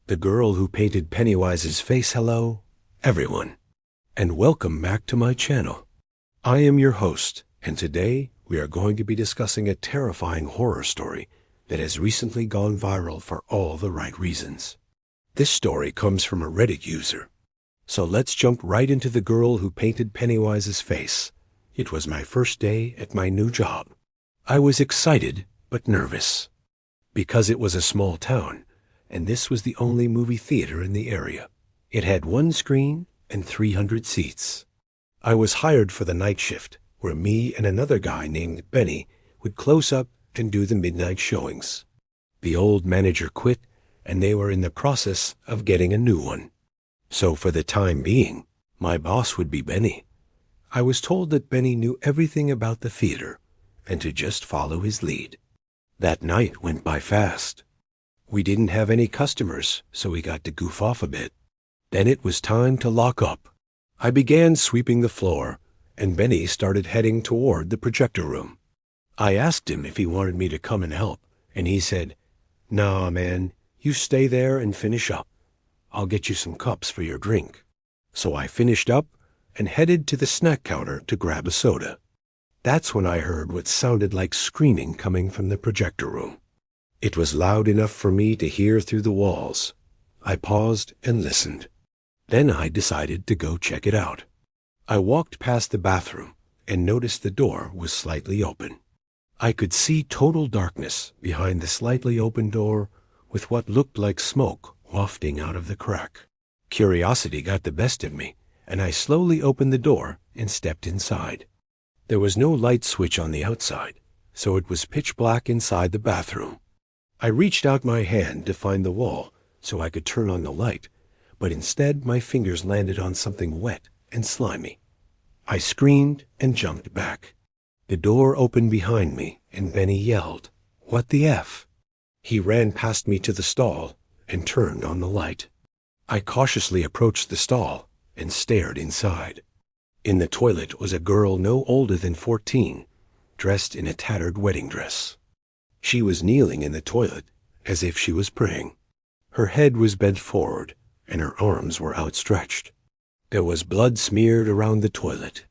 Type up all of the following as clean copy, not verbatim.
The girl who painted Pennywise's face. Hello, everyone, and welcome back to my channel. I am your host, and today we are going to be discussing a terrifying horror story that has recently gone viral for all the right reasons. This story comes from a Reddit user. So let's jump right into the girl who painted Pennywise's face. It was my first day at my new job. I was excited but nervous because it was a small town, and this was the only movie theater in the area. It had one screen and 300 seats. I was hired for the night shift, where me and another guy named Benny would close up and do the midnight showings. The old manager quit, and they were in the process of getting a new one. So for the time being, my boss would be Benny. I was told that Benny knew everything about the theater and to just follow his lead. That night went by fast. We didn't have any customers, so we got to goof off a bit. Then it was time to lock up. I began sweeping the floor, and Benny started heading toward the projector room. I asked him if he wanted me to come and help, and he said, "Nah, man, you stay there and finish up. I'll get you some cups for your drink." So I finished up and headed to the snack counter to grab a soda. That's when I heard what sounded like screaming coming from the projector room. It was loud enough for me to hear through the walls. I paused and listened. Then I decided to go check it out. I walked past the bathroom and noticed the door was slightly open. I could see total darkness behind the slightly open door with what looked like smoke wafting out of the crack. Curiosity got the best of me, and I slowly opened the door and stepped inside. There was no light switch on the outside, so it was pitch black inside the bathroom. I reached out my hand to find the wall so I could turn on the light, but instead my fingers landed on something wet and slimy. I screamed and jumped back. The door opened behind me, and Benny yelled, "What the F?" He ran past me to the stall and turned on the light. I cautiously approached the stall and stared inside. In the toilet was a girl no older than 14, dressed in a tattered wedding dress. She was kneeling in the toilet as if she was praying. Her head was bent forward, and her arms were outstretched. There was blood smeared around the toilet.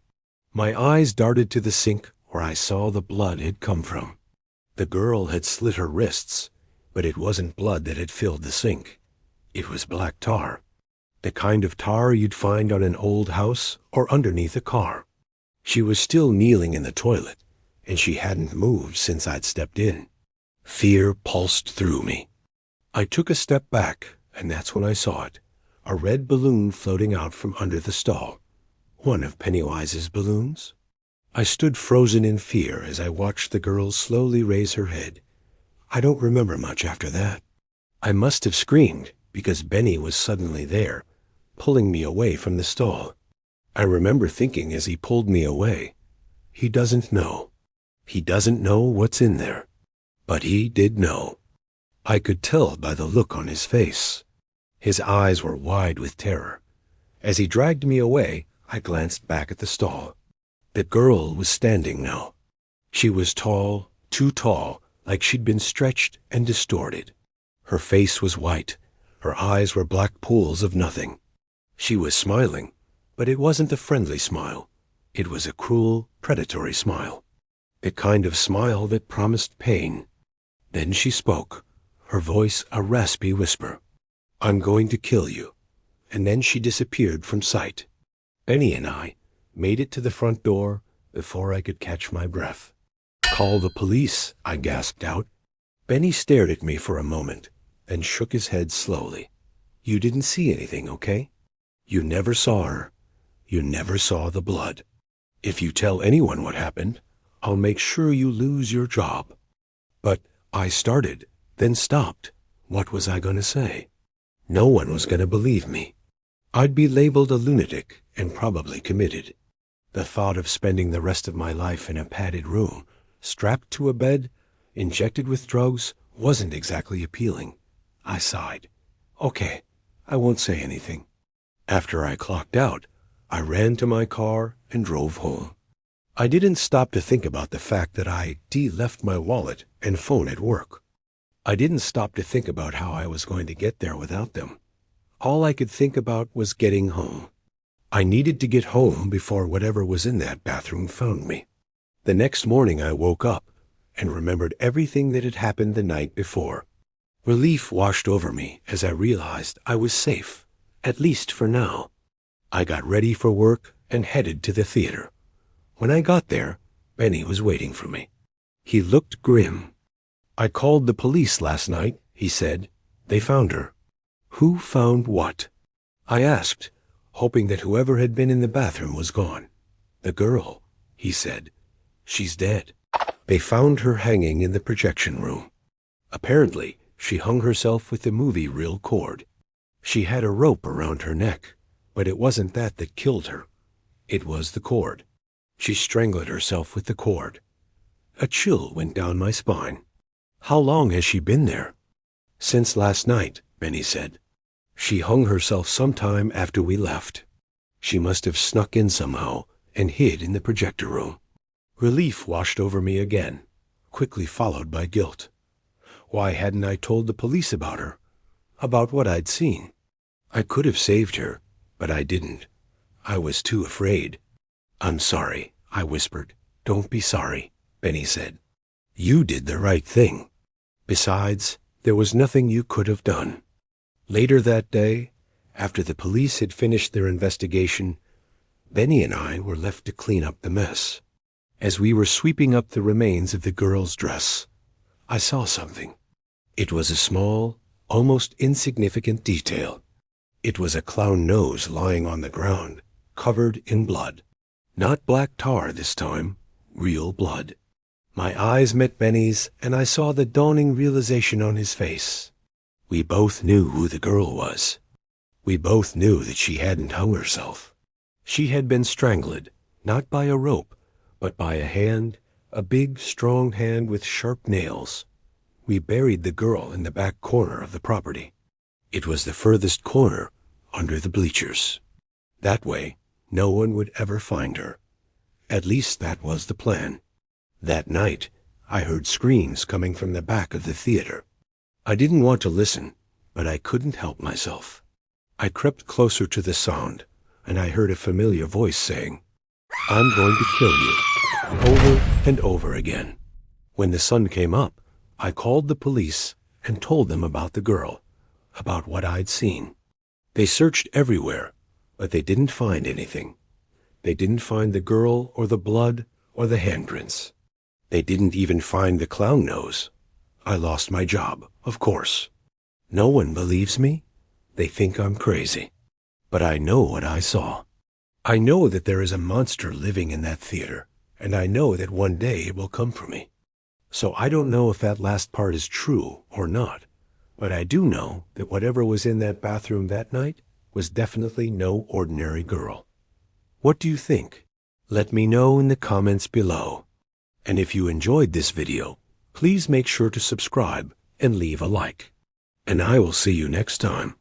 My eyes darted to the sink where I saw the blood had come from. The girl had slit her wrists, but it wasn't blood that had filled the sink. It was black tar. The kind of tar you'd find on an old house or underneath a car. She was still kneeling in the toilet, and she hadn't moved since I'd stepped in. Fear pulsed through me. I took a step back, and that's when I saw it, a red balloon floating out from under the stall. One of Pennywise's balloons. I stood frozen in fear as I watched the girl slowly raise her head. I don't remember much after that. I must have screamed because Benny was suddenly there, pulling me away from the stall. I remember thinking as he pulled me away, he doesn't know. He doesn't know what's in there. But he did know. I could tell by the look on his face. His eyes were wide with terror. As he dragged me away, I glanced back at the stall. The girl was standing now. She was tall, too tall, like she'd been stretched and distorted. Her face was white. Her eyes were black pools of nothing. She was smiling, but it wasn't a friendly smile. It was a cruel, predatory smile. The kind of smile that promised pain. Then she spoke, her voice a raspy whisper. "I'm going to kill you." And then she disappeared from sight. Benny and I made it to the front door before I could catch my breath. "Call the police," I gasped out. Benny stared at me for a moment, then shook his head slowly. "You didn't see anything, okay? You never saw her. You never saw the blood. If you tell anyone what happened, I'll make sure you lose your job." But I started, then stopped. What was I going to say? No one was going to believe me. I'd be labeled a lunatic and probably committed. The thought of spending the rest of my life in a padded room, strapped to a bed, injected with drugs, wasn't exactly appealing. I sighed. "Okay, I won't say anything." After I clocked out, I ran to my car and drove home. I didn't stop to think about the fact that I left my wallet and phone at work. I didn't stop to think about how I was going to get there without them. All I could think about was getting home. I needed to get home before whatever was in that bathroom found me. The next morning I woke up and remembered everything that had happened the night before. Relief washed over me as I realized I was safe, at least for now. I got ready for work and headed to the theater. When I got there, Benny was waiting for me. He looked grim. "I called the police last night," he said. "They found her." "Who found what?" I asked, hoping that whoever had been in the bathroom was gone. "The girl," he said. "She's dead. They found her hanging in the projection room. Apparently, she hung herself with the movie reel cord. She had a rope around her neck, but it wasn't that killed her. It was the cord. She strangled herself with the cord." A chill went down my spine. "How long has she been there?" "Since last night," Benny said. "She hung herself sometime after we left. She must have snuck in somehow and hid in the projector room." Relief washed over me again, quickly followed by guilt. Why hadn't I told the police about her? About what I'd seen? I could have saved her, but I didn't. I was too afraid. "I'm sorry," I whispered. "Don't be sorry," Benny said. "You did the right thing. Besides, there was nothing you could have done." Later that day, after the police had finished their investigation, Benny and I were left to clean up the mess. As we were sweeping up the remains of the girl's dress, I saw something. It was a small, almost insignificant detail. It was a clown nose lying on the ground, covered in blood. Not black tar this time, real blood. My eyes met Benny's, and I saw the dawning realization on his face. We both knew who the girl was. We both knew that she hadn't hung herself. She had been strangled, not by a rope, but by a hand, a big, strong hand with sharp nails. We buried the girl in the back corner of the property. It was the furthest corner, under the bleachers. That way, no one would ever find her. At least that was the plan. That night, I heard screams coming from the back of the theater. I didn't want to listen, but I couldn't help myself. I crept closer to the sound, and I heard a familiar voice saying, "I'm going to kill you," over and over again. When the sun came up, I called the police and told them about the girl, about what I'd seen. They searched everywhere, but they didn't find anything. They didn't find the girl or the blood or the handprints. They didn't even find the clown nose. I lost my job, of course. No one believes me. They think I'm crazy. But I know what I saw. I know that there is a monster living in that theater, and I know that one day it will come for me. So I don't know if that last part is true or not, but I do know that whatever was in that bathroom that night was definitely no ordinary girl. What do you think? Let me know in the comments below. And if you enjoyed this video, please make sure to subscribe and leave a like. And I will see you next time.